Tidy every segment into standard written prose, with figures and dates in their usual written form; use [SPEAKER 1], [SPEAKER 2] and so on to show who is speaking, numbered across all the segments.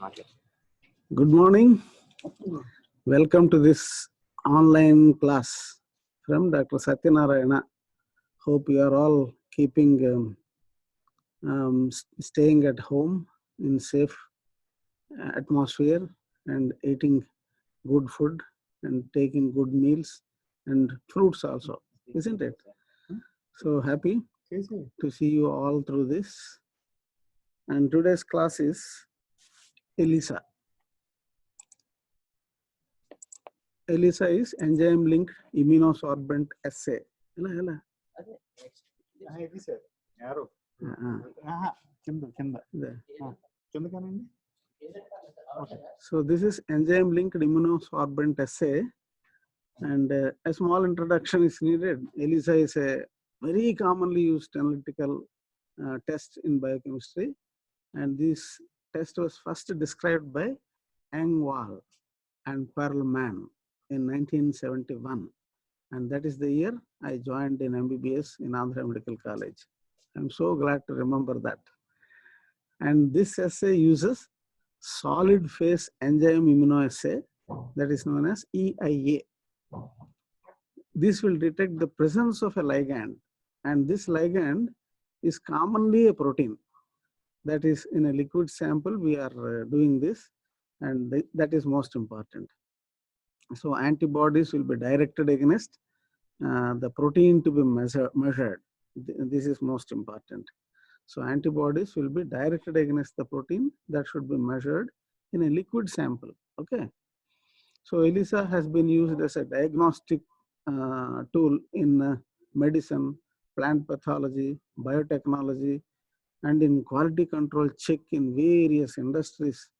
[SPEAKER 1] Good morning. Welcome to this online class from Dr. Satyanarayana. Hope you are all keeping staying at home in safe atmosphere and eating good food and taking good meals and fruits also, isn't it? So happy to see you all through this. And today's class is ELISA. ELISA is enzyme-linked immunosorbent assay. So this is enzyme-linked immunosorbent assay, and a small introduction is needed. ELISA is a very commonly used analytical test in biochemistry, and this test was first described by Engvall and Perlman in 1971, and that is the year I joined in MBBS in Andhra Medical College. I'm so glad to remember that. And this assay uses solid phase enzyme immunoassay, that is known as EIA. This will detect the presence of a ligand, and this ligand is commonly a protein. That is, in a liquid sample we are doing this, and that is most important. So antibodies will be directed against the protein to be measured. This is most important. So antibodies will be directed against the protein that should be measured in a liquid sample. Okay. So ELISA has been used as a diagnostic tool in medicine, plant pathology, biotechnology, and in quality control check in various industries.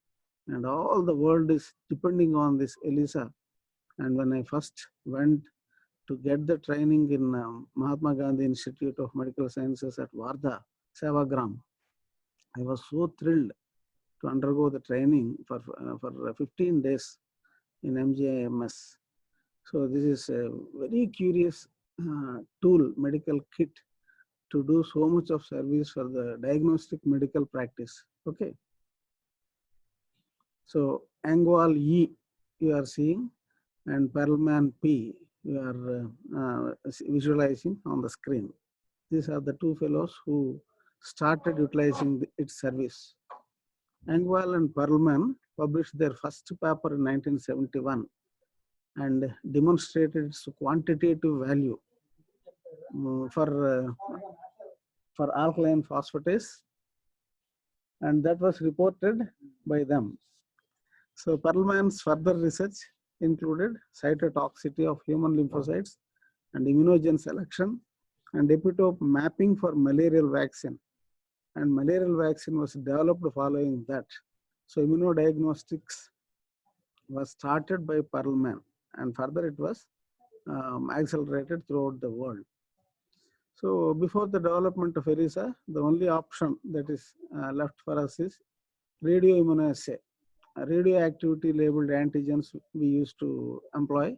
[SPEAKER 1] And all the world is depending on this ELISA. And when I first went to get the training in Mahatma Gandhi Institute of Medical Sciences at Wardha, Sevagram, I was so thrilled to undergo the training for 15 days in MGIMS. So this is a very curious tool, medical kit, to do so much of service for the diagnostic medical practice. Okay. So Engvall E you are seeing, and Perlman P you are visualizing on the screen. These are the two fellows who started utilizing its service. Engvall and Perlman published their first paper in 1971 and demonstrated its quantitative value for alkaline phosphatase, and that was reported by them. So Perlman's further research included cytotoxicity of human lymphocytes and immunogen selection and epitope mapping for malarial vaccine. And malarial vaccine was developed following that. So immunodiagnostics was started by Perlman, and further it was accelerated throughout the world. So before the development of ELISA, the only option that is left for us is radioimmunoassay. Radioactivity labeled antigens we used to employ,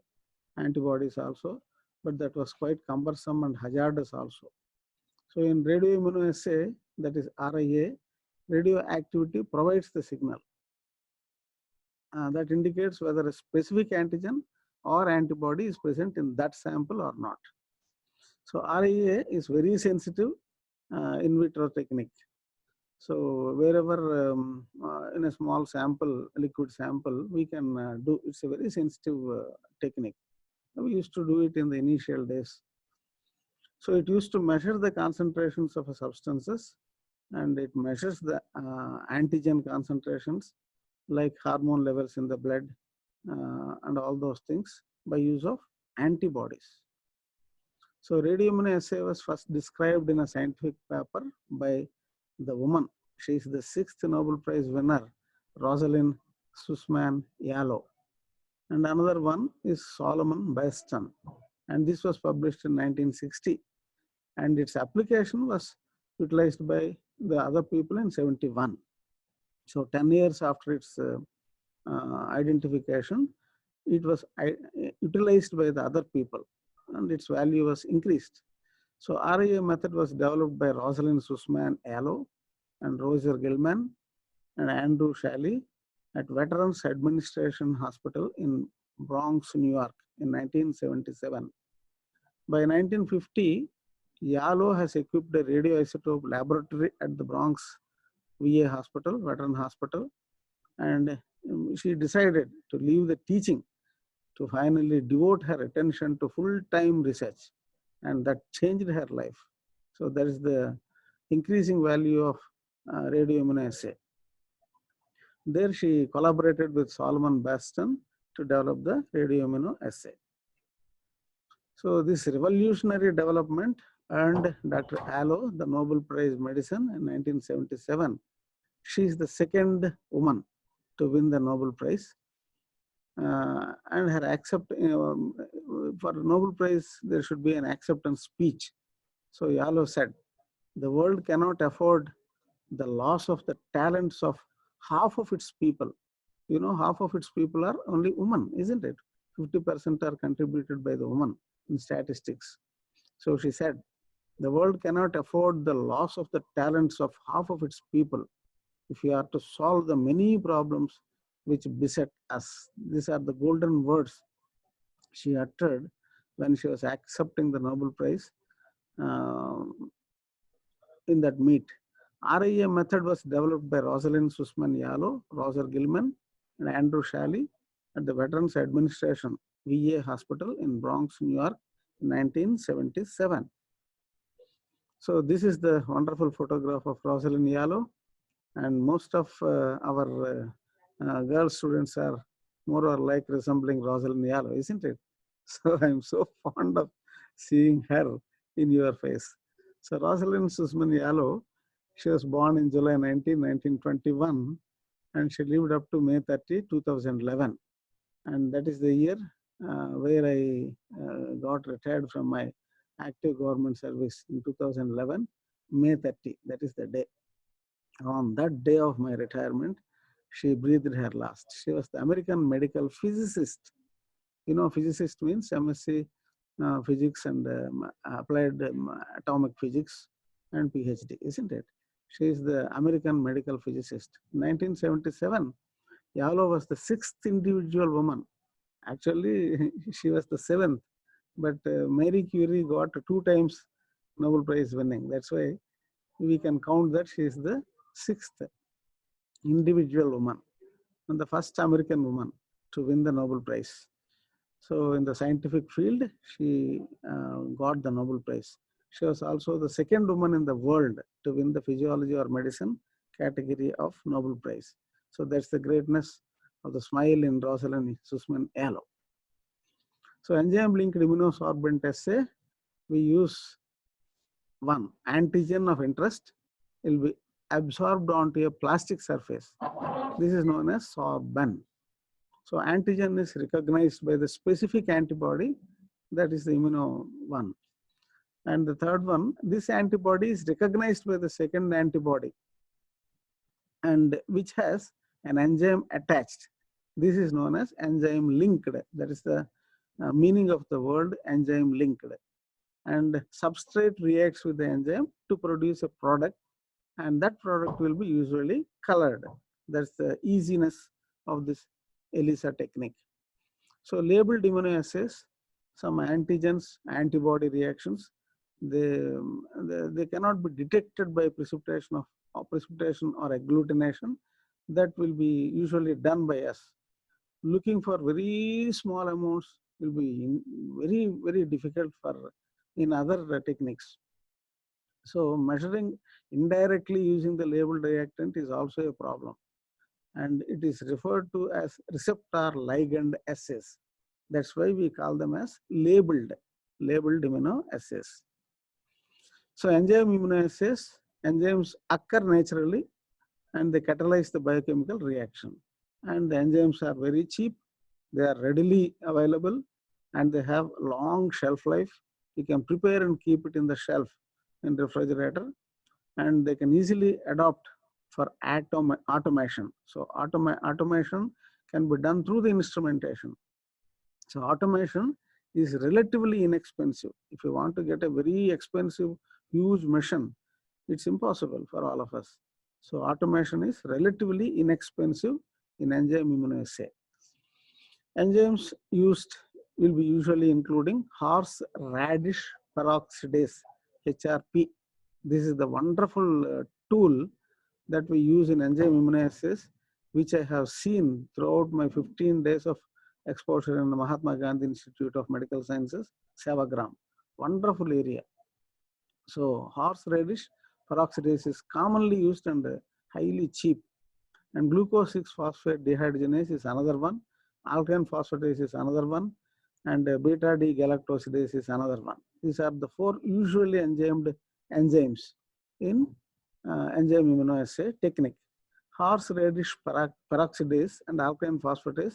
[SPEAKER 1] antibodies also, but that was quite cumbersome and hazardous also. So in radioimmunoassay, that is RIA, radioactivity provides the signal that indicates whether a specific antigen or antibody is present in that sample or not. So RIA is very sensitive in vitro technique. So wherever in a small sample, liquid sample, we can do, it's a very sensitive technique. We used to do it in the initial days. So it used to measure the concentrations of substances, and it measures the antigen concentrations like hormone levels in the blood and all those things by use of antibodies. So radioimmunoassay was first described in a scientific paper by the woman. She is the 6th Nobel Prize winner, Rosalind Sussman-Yalow. And another one is Solomon Baston. And this was published in 1960. And its application was utilized by the other people in 71. So 10 years after its identification, it was utilized by the other people, and its value was increased. So RIA method was developed by Rosalind Sussman-Yalow and Roger Gilman and Andrew Shalley at Veterans Administration Hospital in Bronx, New York in 1977. By 1950, Yalow has equipped a radioisotope laboratory at the Bronx VA Hospital, Veteran Hospital, and she decided to leave the teaching to finally devote her attention to full-time research, and that changed her life. So that is the increasing value of radioimmunoassay. There she collaborated with Solomon Baston to develop the radioimmunoassay. So this revolutionary development earned Dr. Allo the Nobel Prize Medicine in 1977. She is the second woman to win the Nobel Prize. And her for Nobel Prize, there should be an acceptance speech. So Yalow said, the world cannot afford the loss of the talents of half of its people. You know, half of its people are only women, isn't it? 50% are contributed by the woman in statistics. So she said, the world cannot afford the loss of the talents of half of its people if we are to solve the many problems which beset us. These are the golden words she uttered when she was accepting the Nobel Prize in that meet. RIA method was developed by Rosalind Sussman Yalow, Roger Gilman, and Andrew Shalley at the Veterans Administration VA Hospital in Bronx, New York in 1977. So this is the wonderful photograph of Rosalind Yalow, and most of our girl students are more or like resembling Rosalind Yalow, isn't it? So I'm so fond of seeing her in your face. So Rosalind Sussman Yalow, she was born in July 19, 1921, and she lived up to May 30, 2011. And that is the year where I got retired from my active government service in 2011, May 30, that is the day. On that day of my retirement, she breathed her last. She was the American medical physicist. You know, physicist means MSc physics and applied atomic physics and PhD, isn't it? She is the American medical physicist. In 1977, Yalow was the sixth individual woman. Actually, she was the seventh, but Marie Curie got 2 times Nobel Prize winning. That's why we can count that she is the sixth individual woman and the first American woman to win the Nobel Prize. So in the scientific field, she got the Nobel Prize. She was also the second woman in the world to win the physiology or medicine category of Nobel Prize. So that's the greatness of the smile in Rosalind Sussman Yalow. So enzyme-linked immunosorbent assay, we use one antigen of interest will be absorbed onto a plastic surface. This is known as sorbent. So antigen is recognized by the specific antibody, that is the immuno one. And the third one, this antibody is recognized by the second antibody, and which has an enzyme attached. This is known as enzyme linked. That is the meaning of the word enzyme linked. And substrate reacts with the enzyme to produce a product, and that product will be usually colored. That's the easiness of this ELISA technique. So labeled immunoassays, some antigens, antibody reactions, they cannot be detected by precipitation or agglutination. That will be usually done by us. Looking for very small amounts will be very, very difficult for in other techniques. So measuring indirectly using the labeled reactant is also a problem, and it is referred to as receptor ligand assays. That's why we call them as labeled immunoassays. So enzyme immunoassays, enzymes occur naturally and they catalyze the biochemical reaction. And the enzymes are very cheap, they are readily available, and they have long shelf life. You can prepare and keep it in the shelf in refrigerator, and they can easily adopt for automation. So automation can be done through the instrumentation. So automation is relatively inexpensive. If you want to get a very expensive, huge machine, it's impossible for all of us. So automation is relatively inexpensive in enzyme immunoassay. Enzymes used will be usually including horseradish peroxidase, HRP. This is the wonderful tool that we use in enzyme immunoassays, which I have seen throughout my 15 days of exposure in the Mahatma Gandhi Institute of Medical Sciences, Sevagram. Wonderful area. So horseradish peroxidase is commonly used and highly cheap. And glucose 6-phosphate dehydrogenase is another one. Alkaline phosphatase is another one. And beta D galactosidase is another one. These are the 4 usually enzymed enzymes in enzyme immunoassay technique. Horseradish peroxidase and alkaline phosphatase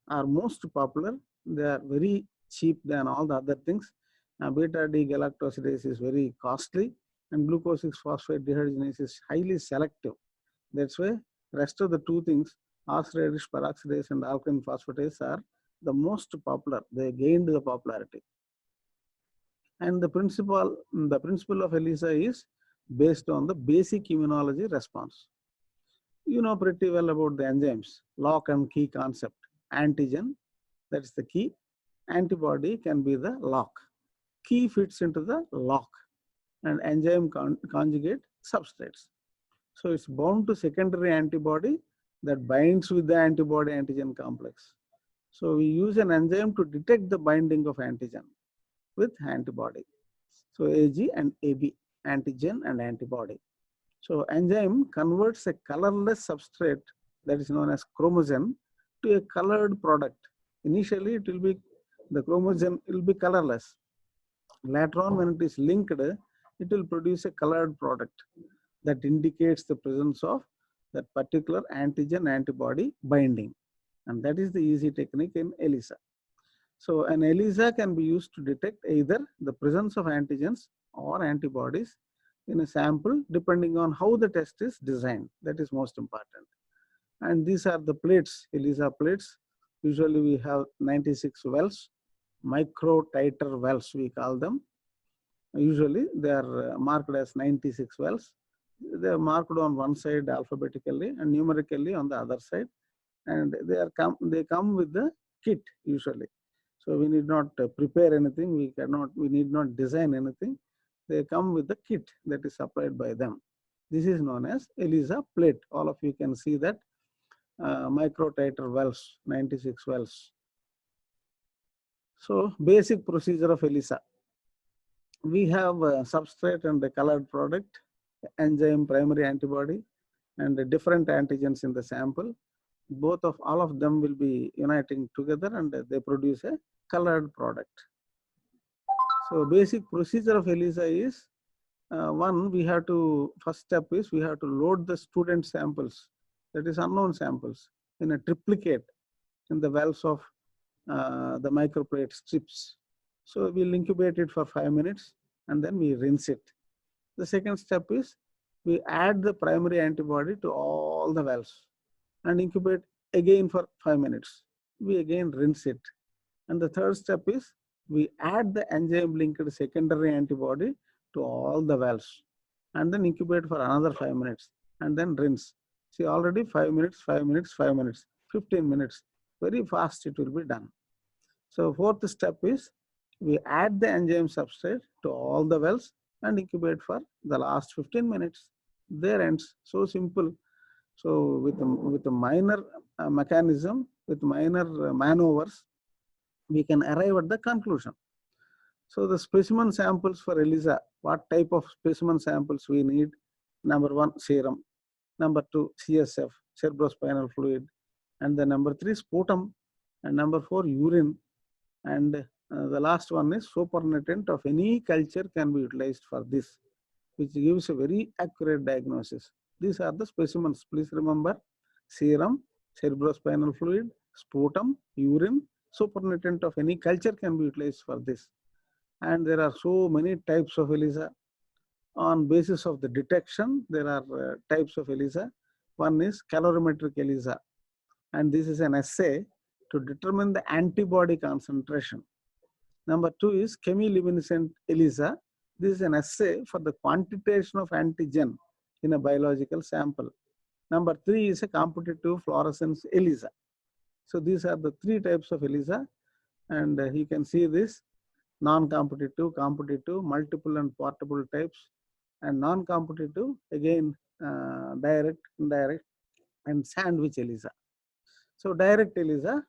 [SPEAKER 1] are most popular. They are very cheap than all the other things. Beta D galactosidase is very costly, and glucose 6-phosphate dehydrogenase is highly selective. That's why rest of the 2 things, horseradish peroxidase and alkaline phosphatase, are the most popular. They gained the popularity. And the principle of ELISA is based on the basic immunology response. You know pretty well about the enzymes, lock and key concept. Antigen, that's the key. Antibody can be the lock. Key fits into the lock, and enzyme conjugate substrates. So it's bound to secondary antibody that binds with the antibody antigen complex. So we use an enzyme to detect the binding of antigen with antibody. So AG and AB, antigen and antibody. So enzyme converts a colorless substrate, that is known as chromogen, to a colored product. Initially, it will be, the chromogen will be colorless. Later on, when it is linked, it will produce a colored product that indicates the presence of that particular antigen antibody binding. And that is the easy technique in ELISA. So an ELISA can be used to detect either the presence of antigens or antibodies in a sample depending on how the test is designed. That is most important. And these are the plates, ELISA plates. Usually we have 96 wells, micro titer wells we call them. Usually they are marked as 96 wells. They are marked on one side alphabetically and numerically on the other side. And they come with the kit usually. So we need not prepare anything. We need not design anything. They come with the kit that is supplied by them. This is known as ELISA plate. All of you can see that micro titer wells, 96 wells. So basic procedure of ELISA. We have a substrate and a colored product, enzyme, primary antibody, and the different antigens in the sample. All of them will be uniting together and they produce a colored product. So basic procedure of ELISA is, first step is we have to load the student samples, that is unknown samples, in a triplicate in the wells of the microplate strips. So we'll incubate it for 5 minutes and then we rinse it. The second step is we add the primary antibody to all the wells and incubate again for 5 minutes. We again rinse it. And the third step is we add the enzyme linked secondary antibody to all the wells and then incubate for another 5 minutes and then rinse. See, already 5 minutes, 5 minutes, 5 minutes, 15 minutes. Very fast it will be done. So fourth step is we add the enzyme substrate to all the wells and incubate for the last 15 minutes. There ends. So simple. So with a minor mechanism, with minor maneuvers, we can arrive at the conclusion. So the specimen samples for ELISA, what type of specimen samples we need? Number 1, serum. Number 2, CSF, cerebrospinal fluid. And the number 3, sputum. And number 4, urine. And the last one is supernatant of any culture can be utilized for this, which gives a very accurate diagnosis. These are the specimens. Please remember: serum, cerebrospinal fluid, sputum, urine. Supernatant of any culture can be utilized for this. And there are so many types of ELISA. On basis of the detection, there are types of ELISA. One is calorimetric ELISA, and this is an assay to determine the antibody concentration. Number 2 is chemiluminescent ELISA. This is an assay for the quantitation of antigen in a biological sample. Number 3 is a competitive fluorescence ELISA. So these are the 3 types of ELISA, and you can see this: non-competitive, competitive, multiple and portable types, and non-competitive again direct, indirect, and sandwich ELISA. So direct ELISA,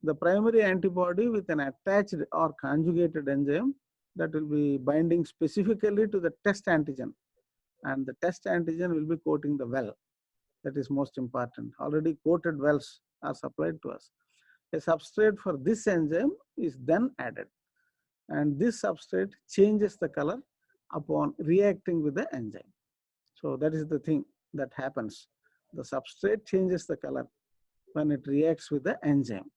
[SPEAKER 1] the primary antibody with an attached or conjugated enzyme that will be binding specifically to the test antigen, and the test antigen will be coating the well. That is most important. Already coated wells are supplied to us. A substrate for this enzyme is then added, and this substrate changes the color upon reacting with the enzyme. So that is the thing that happens. The substrate changes the color when it reacts with the enzyme.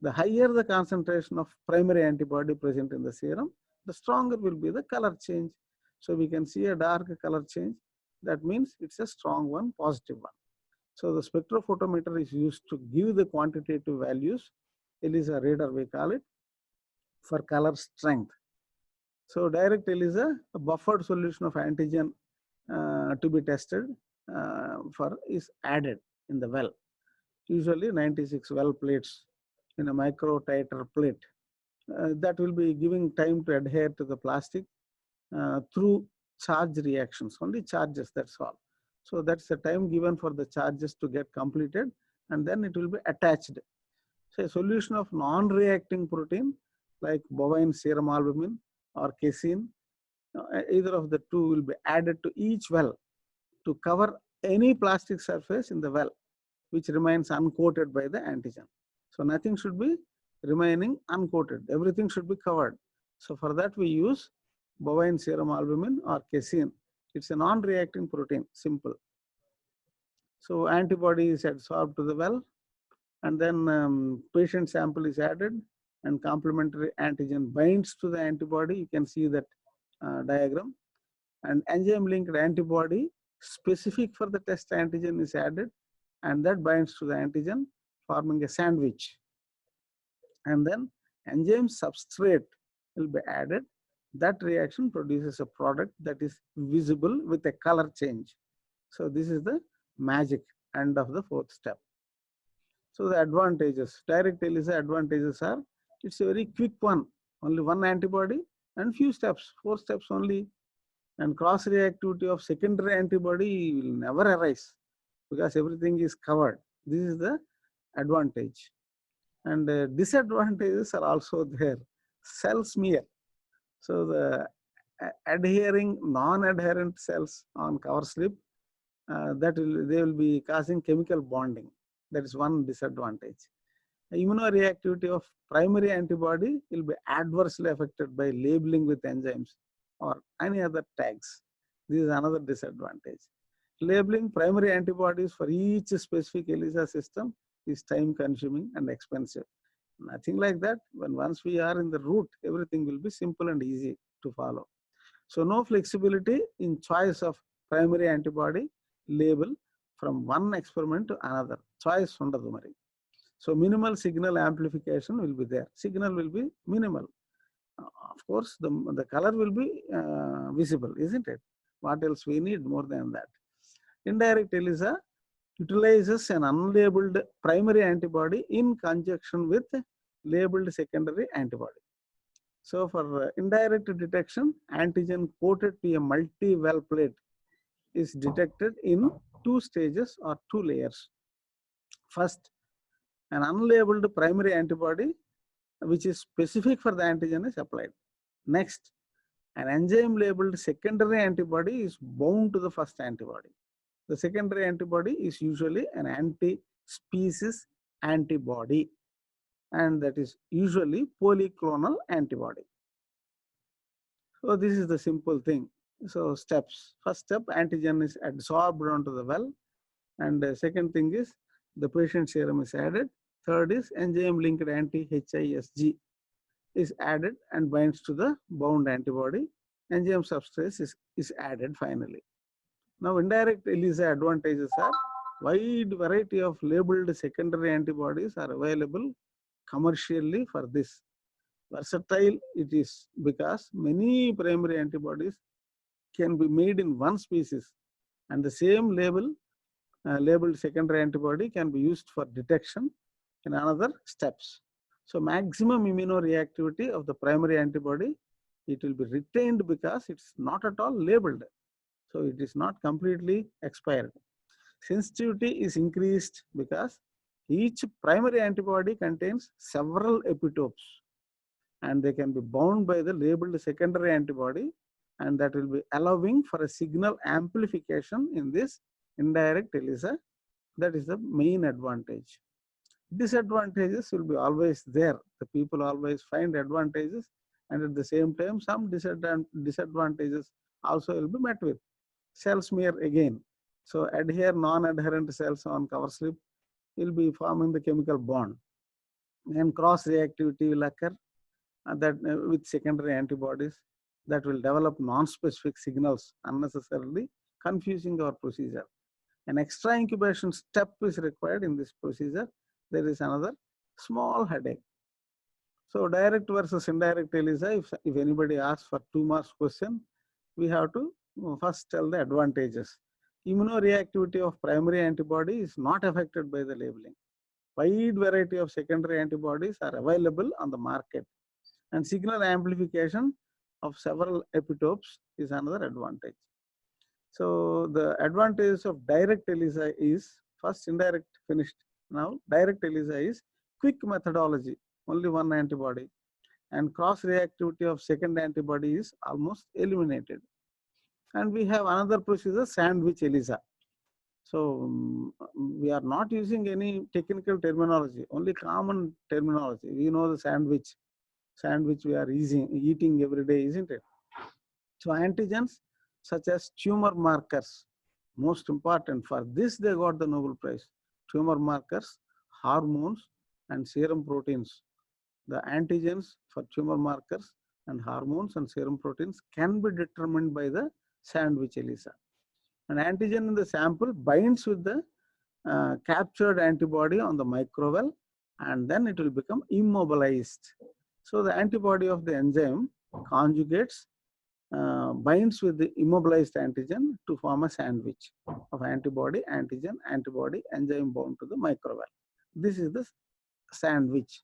[SPEAKER 1] The higher the concentration of primary antibody present in the serum, the stronger will be the color change. So we can see a dark color change. That means it's a strong one, positive one. So the spectrophotometer is used to give the quantitative values, ELISA reader we call it, for color strength. So direct ELISA, a buffered solution of antigen to be tested for is added in the well. Usually 96 well plates in a micro titer plate. That will be giving time to adhere to the plastic through charge reactions, only charges, that's all. So that's the time given for the charges to get completed, and then it will be attached. So a solution of non-reacting protein like bovine serum albumin or casein, either of the two will be added to each well to cover any plastic surface in the well which remains uncoated by the antigen. So nothing should be remaining uncoated. Everything should be covered. So for that we use bovine serum albumin or casein. It's a non-reacting protein, simple. So antibody is adsorbed to the well, and then patient sample is added, and complementary antigen binds to the antibody. You can see that diagram. And enzyme-linked antibody specific for the test antigen is added, and that binds to the antigen, forming a sandwich. And then enzyme substrate will be added. That reaction produces a product that is visible with a color change. So this is the magic end of the 4th step. So the advantages, direct ELISA advantages are, it's a very quick one, only one antibody and few steps, 4 steps only. And cross reactivity of secondary antibody will never arise because everything is covered. This is the advantage. And disadvantages are also there. Cell smear. So the adhering non-adherent cells on cover slip, they will be causing chemical bonding. That is one disadvantage. Immunoreactivity of primary antibody will be adversely affected by labeling with enzymes or any other tags. This is another disadvantage. Labeling primary antibodies for each specific ELISA system is time consuming and expensive. Nothing like that. When once we are in the route, everything will be simple and easy to follow. So no flexibility in choice of primary antibody label from one experiment to another. Choice undadu mari. So minimal signal amplification will be there. Signal will be minimal. Of course, the color will be visible, isn't it? What else we need more than that? Indirect ELISA utilizes an unlabeled primary antibody in conjunction with labeled secondary antibody. So for indirect detection, antigen coated to a multi-well plate is detected in 2 stages or 2 layers. First, an unlabeled primary antibody which is specific for the antigen is applied. Next, an enzyme labeled secondary antibody is bound to the first antibody. The secondary antibody is usually an anti-species antibody, and that is usually polyclonal antibody. So this is the simple thing. So steps. First step, antigen is adsorbed onto the well, and the second thing is the patient serum is added. Third is enzyme-linked anti-HISG is added and binds to the bound antibody. Enzyme substrate is added finally. Now indirect ELISA advantages are wide variety of labeled secondary antibodies are available commercially for this. Versatile it is because many primary antibodies can be made in one species, and the same label labeled secondary antibody can be used for detection in another steps. So maximum immunoreactivity of the primary antibody, it will be retained because it's not at all labeled. So it is not completely expired. Sensitivity is increased because each primary antibody contains several epitopes and they can be bound by the labeled secondary antibody, and that will be allowing for a signal amplification in this indirect ELISA. That is the main advantage. Disadvantages will be always there. The people always find advantages, and at the same time some disadvantages also will be met with. Cell smear again. So adhere non-adherent cells on cover slip will be forming the chemical bond, and cross reactivity will occur with secondary antibodies that will develop non-specific signals, unnecessarily confusing our procedure. An extra incubation step is required in this procedure. There is another small headache. So direct versus indirect ELISA, if anybody asks for 2 marks question, we have to first tell the advantages. Immunoreactivity of primary antibody is not affected by the labeling. Wide variety of secondary antibodies are available on the market, and signal amplification of several epitopes is another advantage. So the advantage of direct ELISA is, first indirect finished. Now direct ELISA is quick methodology, only one antibody, and cross reactivity of second antibody is almost eliminated. And we have another procedure, sandwich ELISA. So we are not using any technical terminology, only common terminology. We know the sandwich we are eating every day, isn't it? So antigens such as tumor markers, most important. For this they got the Nobel Prize. Tumor markers, hormones, and serum proteins. The antigens for tumor markers and hormones and serum proteins can be determined by the sandwich ELISA. An antigen in the sample binds with the captured antibody on the microvell, and then it will become immobilized. So the antibody of the enzyme conjugates binds with the immobilized antigen to form a sandwich of antibody, antigen, antibody, enzyme bound to the microvell. This is the sandwich.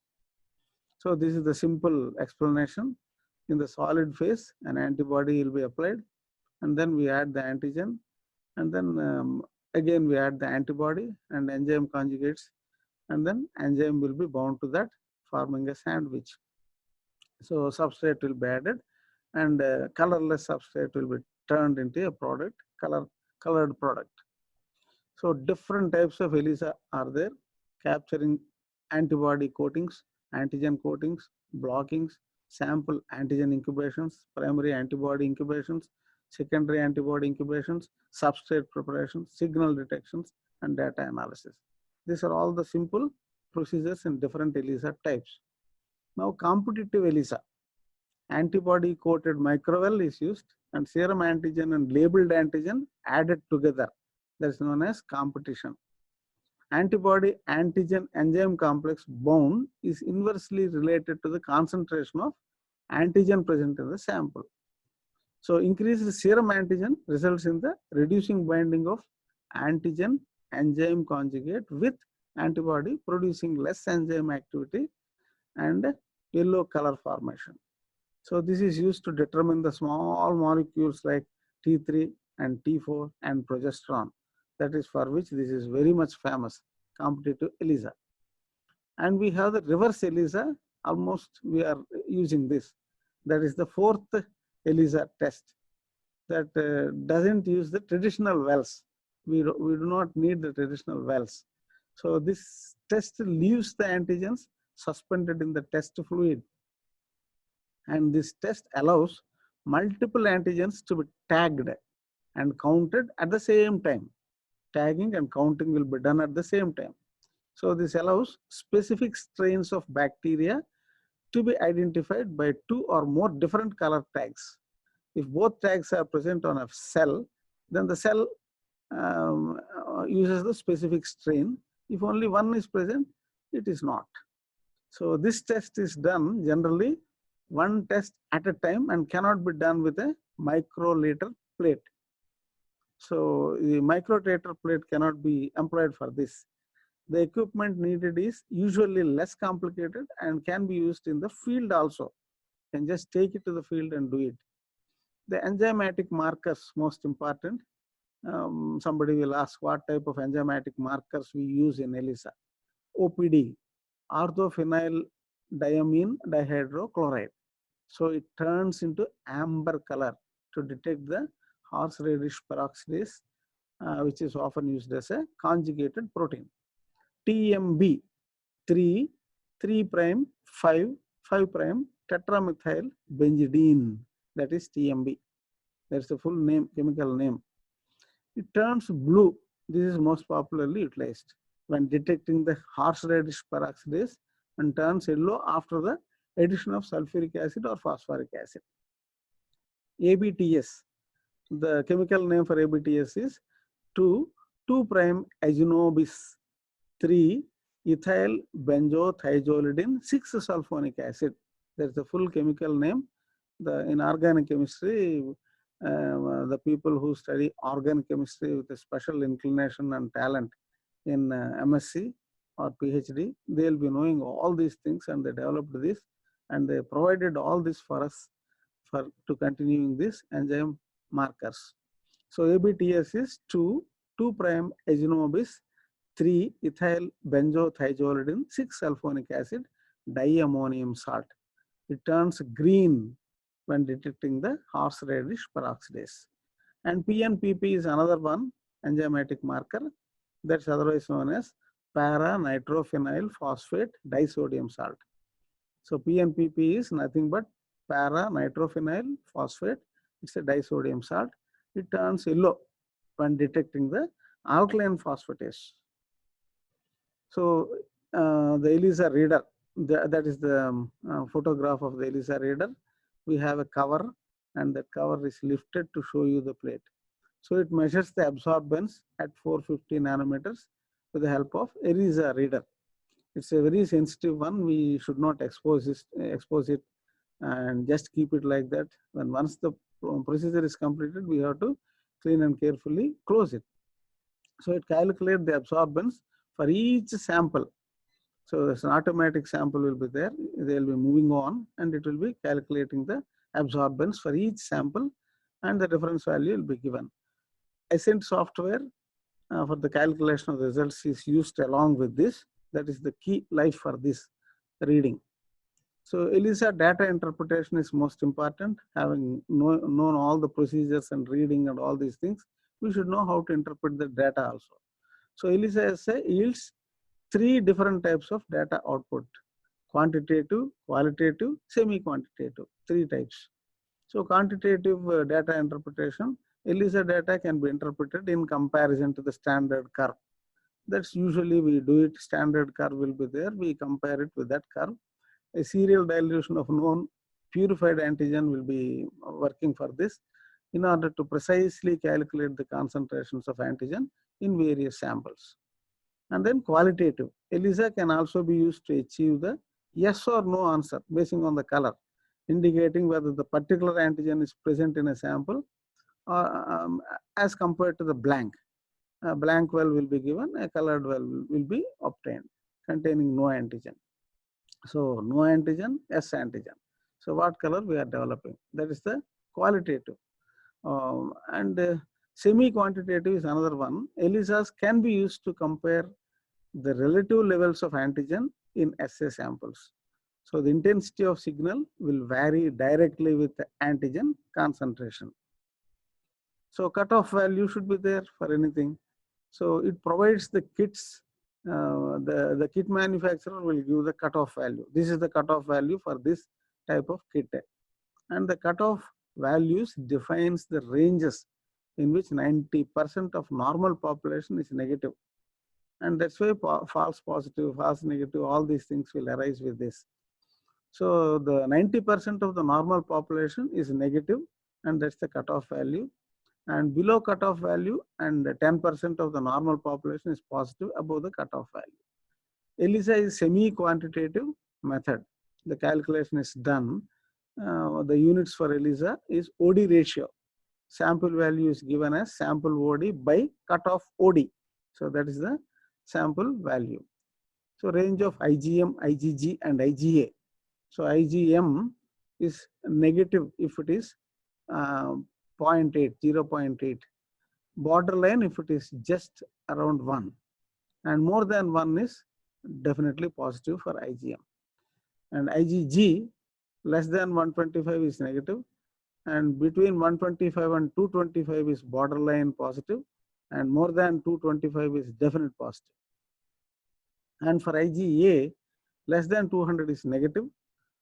[SPEAKER 1] So this is the simple explanation. In the solid phase, an antibody will be applied, and then we add the antigen, and then again we add the antibody and enzyme conjugates, and then enzyme will be bound to that, forming a sandwich. So substrate will be added, and colorless substrate will be turned into a product, colored product. So different types of ELISA are there, capturing antibody coatings, antigen coatings, blockings, sample antigen incubations, primary antibody incubations, secondary antibody incubations, substrate preparation, signal detections, and data analysis. These are all the simple procedures in different ELISA types. Now competitive ELISA. Antibody coated microvell is used, and serum antigen and labeled antigen added together. That is known as competition. Antibody antigen enzyme complex bound is inversely related to the concentration of antigen present in the sample. So increased serum antigen results in the reducing binding of antigen enzyme conjugate with antibody, producing less enzyme activity and yellow color formation. So this is used to determine the small molecules like T3 and T4 and progesterone. That is for which this is very much famous, competitive ELISA. And we have the reverse ELISA, almost we are using this. That is the fourth ELISA test that doesn't use the traditional wells. We do not need the traditional wells. So this test leaves the antigens suspended in the test fluid. And this test allows multiple antigens to be tagged and counted at the same time. Tagging and counting will be done at the same time. So this allows specific strains of bacteria to be identified by 2 or more different color tags. If both tags are present on a cell, then the cell uses the specific strain. If only one is present, it is not. So this test is done generally one test at a time and cannot be done with a microliter plate. So the microtator plate cannot be employed for this. The equipment needed is usually less complicated and can be used in the field also. You can just take it to the field and do it. The enzymatic markers, most important. Somebody will ask what type of enzymatic markers we use in ELISA. OPD, orthophenyl diamine dihydrochloride. So it turns into amber color to detect the horseradish peroxidase, which is often used as a conjugated protein. TMB, 3, 3 prime, 5, 5 prime, tetramethyl benzidine. That is TMB. That's the full name, chemical name. It turns blue. This is most popularly utilized when detecting the horseradish peroxidase, and turns yellow after the addition of sulfuric acid or phosphoric acid. ABTS, the chemical name for ABTS is 2,2' azinobis, 3 ethyl benzothiazolidine, 6 sulfonic acid. That's the full chemical name. In organic chemistry, the people who study organic chemistry with a special inclination and talent in MSc or PhD, they'll be knowing all these things, and they developed this, and they provided all this for us to continuing this enzyme markers. So ABTS is 2,2' azinobis, 3 ethyl benzothiazolidine, 6 sulfonic acid, diammonium salt. It turns green when detecting the horseradish peroxidase. And PNPP is another one enzymatic marker that's otherwise known as para-nitrophenyl phosphate disodium salt. So PNPP is nothing but para-nitrophenyl phosphate. It's a disodium salt. It turns yellow when detecting the alkaline phosphatase. So the ELISA reader, that is the photograph of the ELISA reader. We have a cover, and that cover is lifted to show you the plate. So it measures the absorbance at 450 nanometers with the help of ELISA reader. It's a very sensitive one. We should not expose it and just keep it like that. When once the procedure is completed, we have to clean and carefully close it. So it calculates the absorbance for each sample. So there's an automatic sample will be there. They'll be moving on, and it will be calculating the absorbance for each sample, and the reference value will be given. Ascent software for the calculation of the results is used along with this. That is the key life for this reading. So ELISA data interpretation is most important. Having known all the procedures and reading and all these things, we should know how to interpret the data also. So ELISA assay yields 3 different types of data output: quantitative, qualitative, semi-quantitative, 3 types. So quantitative data interpretation, ELISA data can be interpreted in comparison to the standard curve. That's usually we do it. Standard curve will be there. We compare it with that curve. A serial dilution of known purified antigen will be working for this in order to precisely calculate the concentrations of antigen in various samples. And then qualitative. ELISA can also be used to achieve the yes or no answer based on the color, indicating whether the particular antigen is present in a sample as compared to the blank. A blank well will be given, a colored well will be obtained containing no antigen. So no antigen, yes antigen. So what color we are developing? That is the qualitative. Semi-quantitative is another one. ELISAs can be used to compare the relative levels of antigen in assay samples. So the intensity of signal will vary directly with the antigen concentration. So cutoff value should be there for anything. So it provides the kits. The kit manufacturer will give the cutoff value. This is the cutoff value for this type of kit. And the cutoff values defines the ranges in which 90% of normal population is negative. And that's why false positive, false negative, all these things will arise with this. So the 90% of the normal population is negative, and that's the cutoff value. And below cutoff value and 10% of the normal population is positive above the cutoff value. ELISA is semi-quantitative method. The calculation is done. The units for ELISA is OD ratio. sample value is given as sample OD by cutoff OD. So that is the sample value. So range of IgM, IgG and IgA. So IgM is negative if it is 0.8, 0.8. Borderline if it is just around 1. And more than 1 is definitely positive for IgM. And IgG less than 125 is negative, and between 125 and 225 is borderline positive, and more than 225 is definite positive. And for IgA, less than 200 is negative,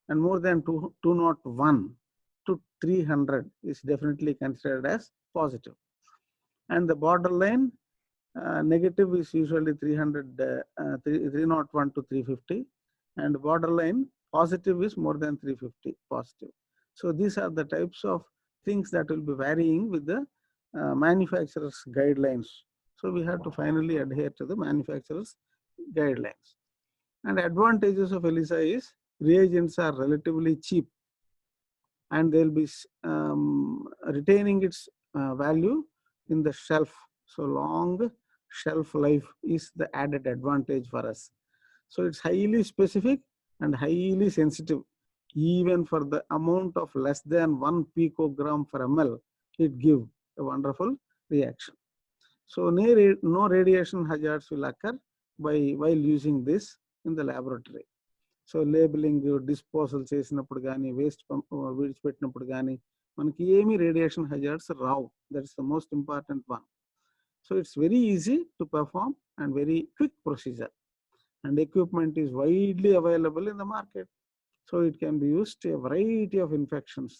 [SPEAKER 1] and more than 201 to 300 is definitely considered as positive. And the borderline negative is usually 301 to 350, and borderline positive is more than 350 positive. So these are the types of things that will be varying with the manufacturer's guidelines. So we have to finally adhere to the manufacturer's guidelines. And advantages of ELISA is reagents are relatively cheap, and they'll be retaining its value in the shelf. So long shelf life is the added advantage for us. So it's highly specific and highly sensitive. Even for the amount of less than 1 picogram per ml, it gives a wonderful reaction. So no radiation hazards will occur while using this in the laboratory. So labelling, disposal చేసినప్పుడు కానీ, waste విడిచిపెట్టినప్పుడు కానీ మనకి ఏమీ radiation hazards Rao. That is the most important one. So it's very easy to perform and very quick procedure, and equipment is widely available in the market. So it can be used to a variety of infections.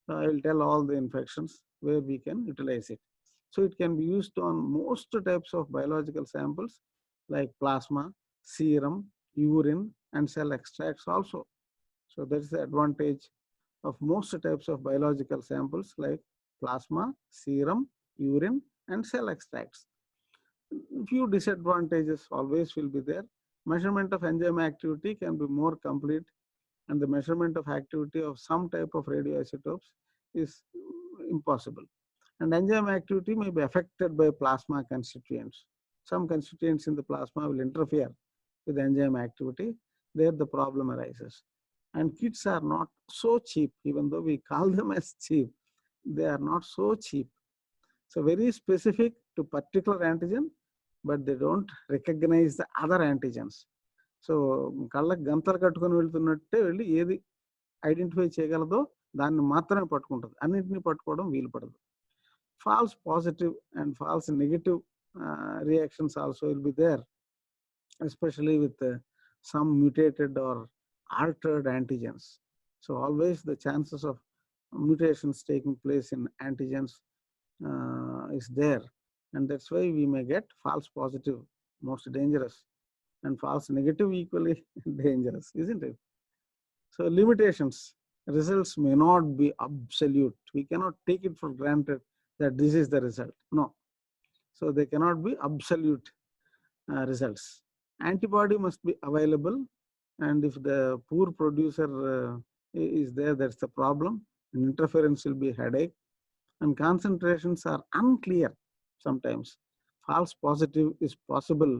[SPEAKER 1] I will tell all the infections where we can utilize it. So it can be used on most types of biological samples like plasma, serum, urine, and cell extracts also. So that is the advantage of most types of biological samples like plasma, serum, urine, and cell extracts. Few disadvantages always will be there. Measurement of enzyme activity can be more complete, and the measurement of activity of some type of radioisotopes is impossible. And enzyme activity may be affected by plasma constituents. Some constituents in the plasma will interfere with enzyme activity. There the problem arises. And kits are not so cheap, even though we call them as cheap. They are not so cheap. So very specific to particular antigen, but they don't recognize the other antigens. So కళ్ళకి గంతలు కట్టుకొని వెళ్తున్నట్టే వెళ్ళి ఏది identify చేయగలదో దాన్ని మాత్రమే పట్టుకుంటుంది, అన్నింటినీ పట్టుకోవడం వీలు పడదు. False positive and false negative reactions also will be there, especially with some mutated or altered antigens. So always the chances of mutations taking place in antigens is there, and that's why we may get false positive, most dangerous, and false negative equally dangerous, isn't it? So limitations: results may not be absolute. We cannot take it for granted that this is the result. No. So they cannot be absolute results. Antibody must be available, and if the poor producer is there, that's the problem. And interference will be a headache, and concentrations are unclear sometimes. False positive is possible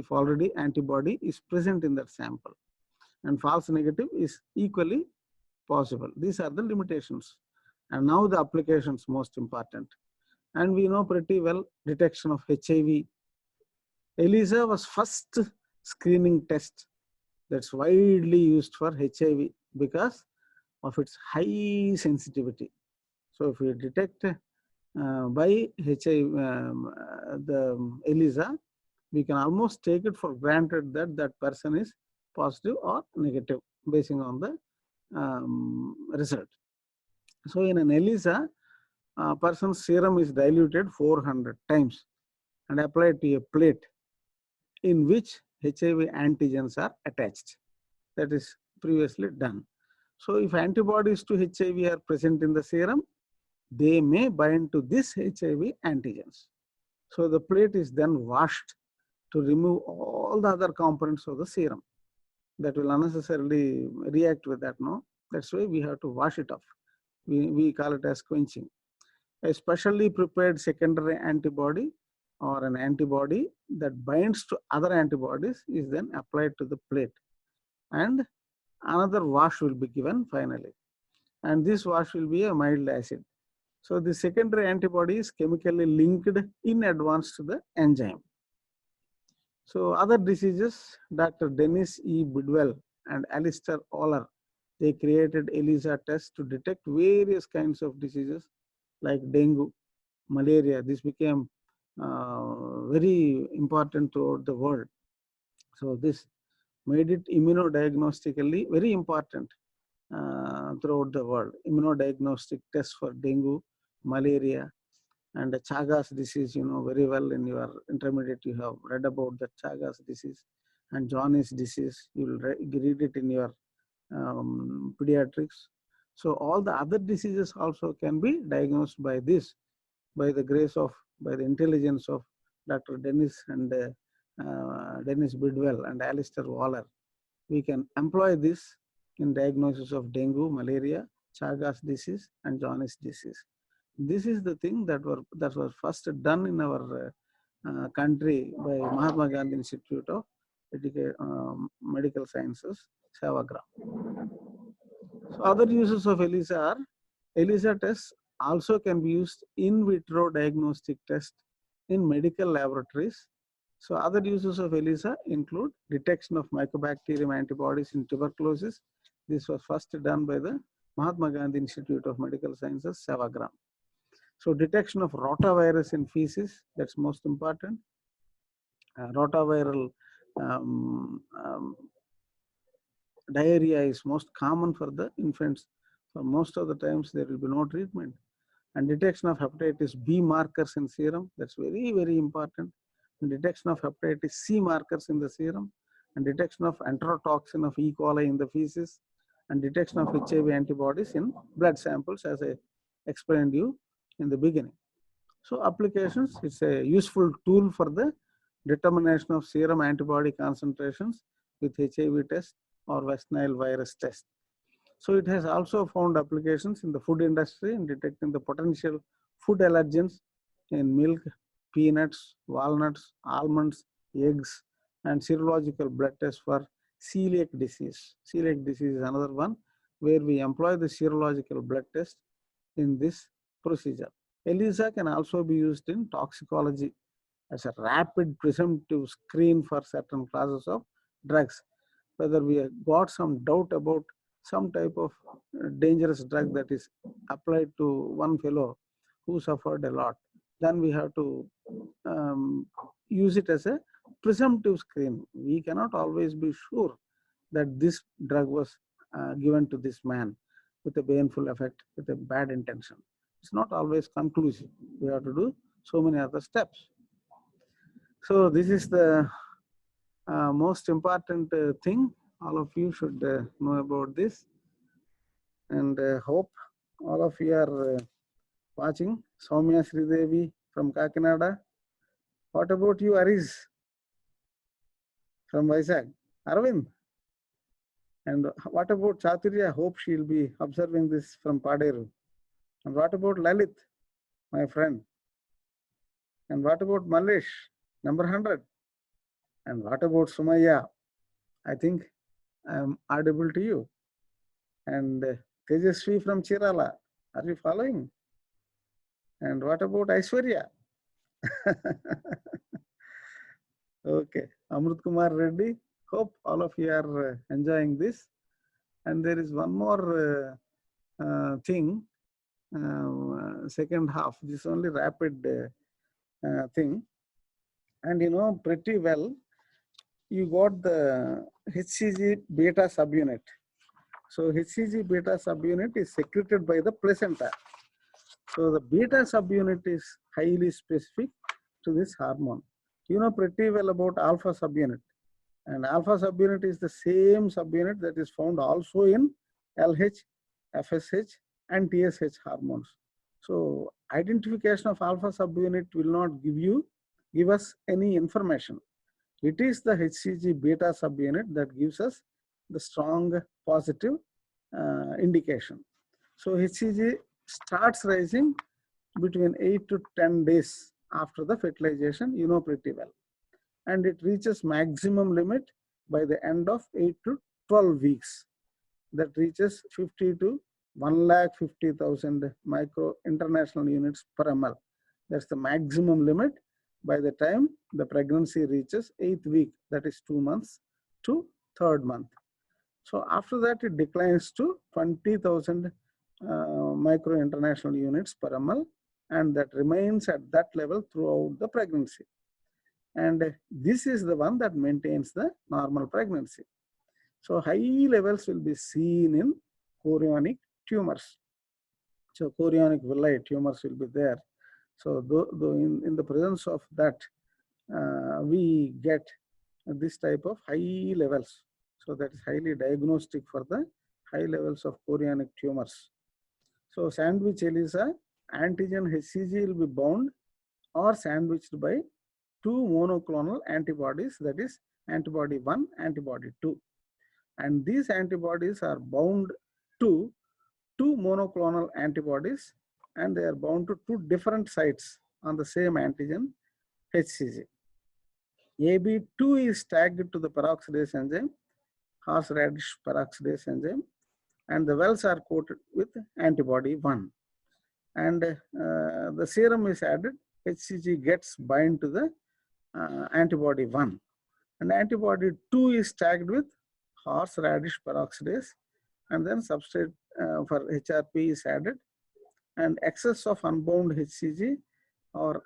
[SPEAKER 1] if already antibody is present in that sample, and false negative is equally possible. These are the limitations. And now the applications, most important. And we know pretty well detection of HIV. ELISA was first screening test that's widely used for HIV because of its high sensitivity. So if we detect by HIV the ELISA, we can almost take it for granted that that person is positive or negative basing on the result. So in an ELISA, person's serum is diluted 400 times and applied to a plate in which HIV antigens are attached. That is previously done. So if antibodies to HIV are present in the serum, they may bind to this HIV antigens. So the plate is then washed to remove all the other components of the serum that will unnecessarily react with that. No, that's why we have to wash it off. We call it as quenching. A specially prepared secondary antibody or an antibody that binds to other antibodies is then applied to the plate, and another wash will be given finally. And this wash will be a mild acid. So the secondary antibody is chemically linked in advance to the enzyme. So other diseases, Dr. Dennis E. Bidwell and Alistair Oller, they created ELISA tests to detect various kinds of diseases like dengue, malaria. This became very important throughout the world. So this made it immunodiagnostically very important throughout the world. Immunodiagnostic tests for dengue, malaria, and the Chagas disease, you know very well. In your intermediate, you have read about the Chagas disease and jaundice disease. You will read it in your pediatrics. So all the other diseases also can be diagnosed by this, by the grace of, by the intelligence of Dr. Dennis and Dennis Bidwell and Alistair Waller. We can employ this in diagnosis of dengue, malaria, Chagas disease, and jaundice disease. This is the thing that was first done in our country by Mahatma Gandhi Institute of Medical Sciences, Sevagram. So other uses of ELISA are, ELISA tests also can be used in vitro diagnostic test in medical laboratories. So other uses of ELISA include detection of mycobacterium antibodies in tuberculosis. This was first done by the Mahatma Gandhi Institute of Medical Sciences, Sevagram. So detection of rotavirus in feces, that's most important. Rotaviral diarrhea is most common for the infants. For most of the times there will be no treatment. And detection of hepatitis B markers in serum, that's very, very important. And detection of hepatitis C markers in the serum, and detection of enterotoxin of E. coli in the feces, and detection of HIV antibodies in blood samples, as I explained you in the beginning. So applications, it's a useful tool for the determination of serum antibody concentrations with HIV test or West Nile virus test. So it has also found applications in the food industry in detecting the potential food allergens in milk, peanuts, walnuts, almonds, eggs, and serological blood tests for celiac disease. Celiac disease is another one where we employ the serological blood test in this procedure. ELISA can also be used in toxicology as a rapid presumptive screen for certain classes of drugs. Whether we have got some doubt about some type of dangerous drug that is applied to one fellow who suffered a lot, then we have to use it as a presumptive screen. We cannot always be sure that this drug was given to this man with a baneful effect, with a bad intention. It's not always conclusive. We have to do so many other steps. So this is the most important thing. All of you should know about this, and hope all of you are watching. Soumya Sridevi from Kakinada. What about you, Aris from Vizag? Arvind? And what about Chaturya? Hope she'll be observing this from Paderu. And what about Lalit, my friend? And what about Malesh, number 100? And what about Sumaya? I think I'm audible to you. And Tejasvi from Chirala, are you following? And what about Aishwarya? Okay, Amrut Kumar Reddy, hope all of you are enjoying this. And there is one more thing, second half, this only rapid thing. And you know pretty well, you got the HCG beta subunit. So HCG beta subunit is secreted by the placenta. So the beta subunit is highly specific to this hormone. You know pretty well about alpha subunit. And alpha subunit is the same subunit that is found also in LH, FSH, and TSH hormones. So identification of alpha subunit will not give us any information. It is the HCG beta subunit that gives us the strong positive indication. So HCG starts rising between 8 to 10 days after the fertilization, you know pretty well. And it reaches maximum limit by the end of 8 to 12 weeks. That reaches 50 to 1,50,000 micro international units per ml. That's the maximum limit by the time the pregnancy reaches 8th week, that is 2 months to 3rd month. So after that, it declines to 20,000 micro international units per ml, and that remains at that level throughout the pregnancy. And this is the one that maintains the normal pregnancy. So high levels will be seen in chorionic tumors. So chorionic villi tumors will be there. So in the presence of that, we get this type of high levels. So that is highly diagnostic for the high levels of chorionic tumors. So sandwich ELISA, antigen HCG will be bound or sandwiched by 2 monoclonal antibodies, that is antibody 1, antibody 2. And these antibodies are bound to 2 monoclonal antibodies, and they are bound to 2 different sites on the same antigen HCG. AB2 is tagged to the peroxidase enzyme, horseradish peroxidase enzyme, and the wells are coated with antibody 1. And the serum is added, HCG gets bind to the antibody 1. And antibody 2 is tagged with horseradish peroxidase, and then substrate for HRP is added, and excess of unbound HCG or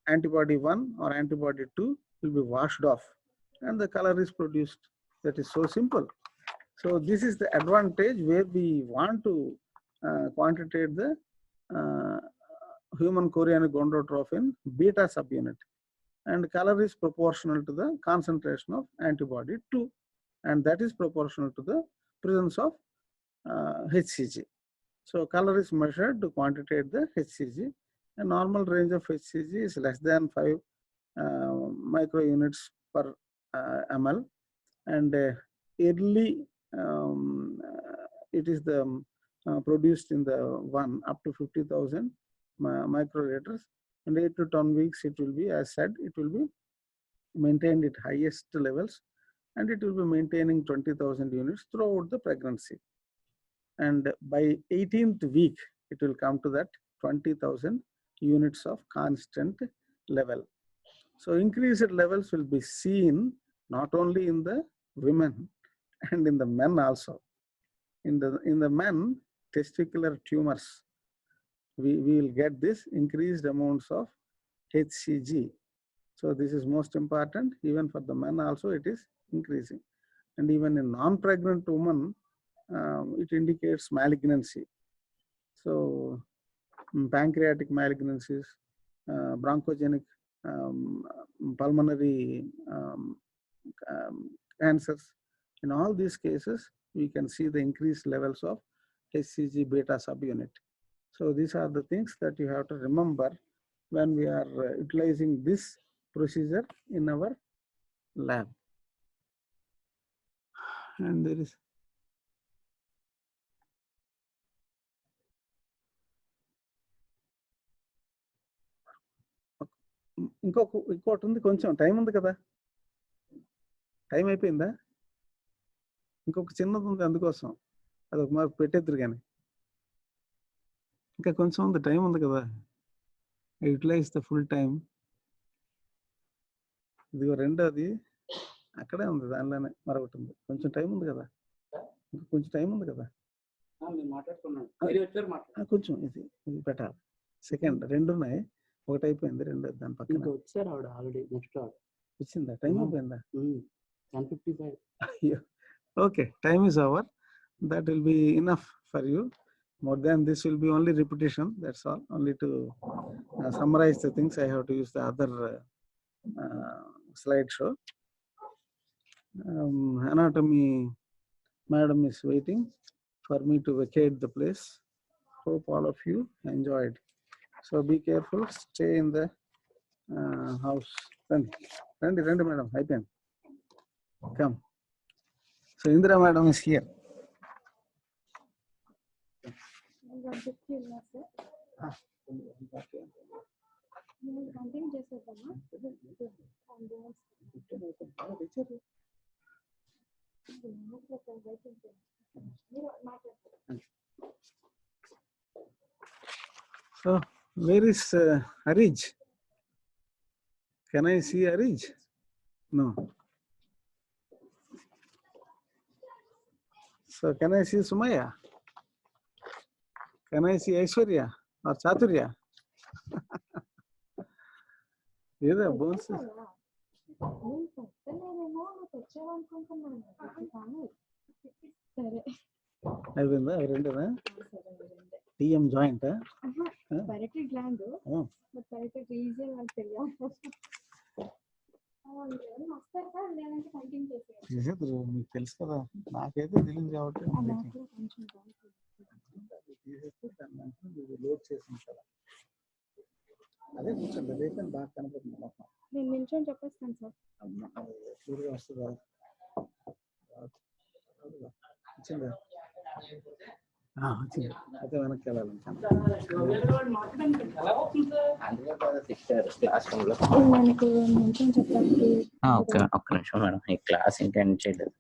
[SPEAKER 1] antibody 1 or antibody 2 will be washed off, and the color is produced. That is so simple. So this is the advantage where we want to quantitate the human chorionic gonadotrophin beta subunit, and color is proportional to the concentration of antibody 2, and that is proportional to the presence of HCG. So color is measured to quantitate the HCG. A normal range of HCG is less than 5 microunits per ml, and early it is the produced in the 1 up to 50,000 microliters, and 8 to 10 weeks it will be, as said, it will be maintained at highest levels, and it will be maintaining 20,000 units throughout the pregnancy. And by 18th week, it will come to that 20,000 units of constant level. So increased levels will be seen not only in the women and in the men also. In the men, testicular tumors, we will get this increased amounts of HCG. So this is most important. Even for the men also, it is increasing. And even in non-pregnant women, it indicates malignancy. So pancreatic malignancies, bronchogenic pulmonary cancers, in all these cases, we can see the increased levels of HCG beta subunit. So these are the things that you have to remember when we are utilizing this procedure in our lab. And there is ఇంకోటి ఉంది, కొంచెం time ఉంది కదా, time అయిపోయిందా? ఇంకొక చిన్నది ఉంది, అందుకోసం అది ఒక మార్పు పెట్టేద్దరు, కానీ ఇంకా కొంచెం ఉంది, టైం ఉంది కదా, యూటిలైజ్ ద ఫుల్ టైం. ఇదిగో రెండోది అక్కడే ఉంది, దానిలోనే మరొకటి ఉంది, కొంచెం టైం ఉంది కదా, ఇంకా కొంచెం టైం ఉంది కదా, కొంచెం ఇది పెట్టాలి. సెకండ్ రెండు ఉన్నాయి, ఒకటి అయిపోయింది, రెండు దాని పక్కన వచ్చారు. ఆవిడ ఆల్రెడీ నెక్స్ట్ వచ్చిందా? టైం అయిపోయిందా? 10:55. Okay, time is over. That will be enough for you. More than this will be only repetition, that's all. Only to summarize the things, I have to use the other slideshow. Anatomy madam is waiting for me to vacate the place. Hope all of you enjoyed. So be careful, stay in the house. Randi madam, I can come. So Indra madam is here.
[SPEAKER 2] Continue చేసేద్దామా?
[SPEAKER 1] So, where is Arij? Can I see Arij? No. So, can I see Sumaya? Can I see Aishwarya or Chaturya? ఏదో bones
[SPEAKER 2] నేను పెట్టలేదేమో, నువ్వు తెచ్చావనుకుంటున్నాను. సరే
[SPEAKER 1] అయిపోయిందా రెండునా?
[SPEAKER 2] సరే
[SPEAKER 1] TM joint
[SPEAKER 2] పైరటరీ gland, పైరటరీ region నాకు తెలియాలి. వస్తారు సార్, లేదంటే కంటిన్యూ చేసేయాలి.
[SPEAKER 1] చేసేద్దరు, మీకు తెలుసు కదా, నాకైతే తెలియదు కాబట్టి
[SPEAKER 2] కొంచెం
[SPEAKER 1] తీసేస్తే దాన్ని లోడ్ చేసింది కదా. అదే కూర్చోండి, రేపు బాగా కనపడుతుంది మొత్తం.
[SPEAKER 2] నేను నిల్చొని చెప్పేస్తాను సార్.
[SPEAKER 1] క్లియర్గా వస్తుందా? వచ్చిందా? వచ్చింది. అయితే వెనక్కి వెళ్ళాలి.
[SPEAKER 2] మనకు నిల్చొని చెప్పడానికి
[SPEAKER 3] ఒక్క నిమిషం మేడం, ఈ క్లాస్ ఇంటెండ్ చేయలేదు.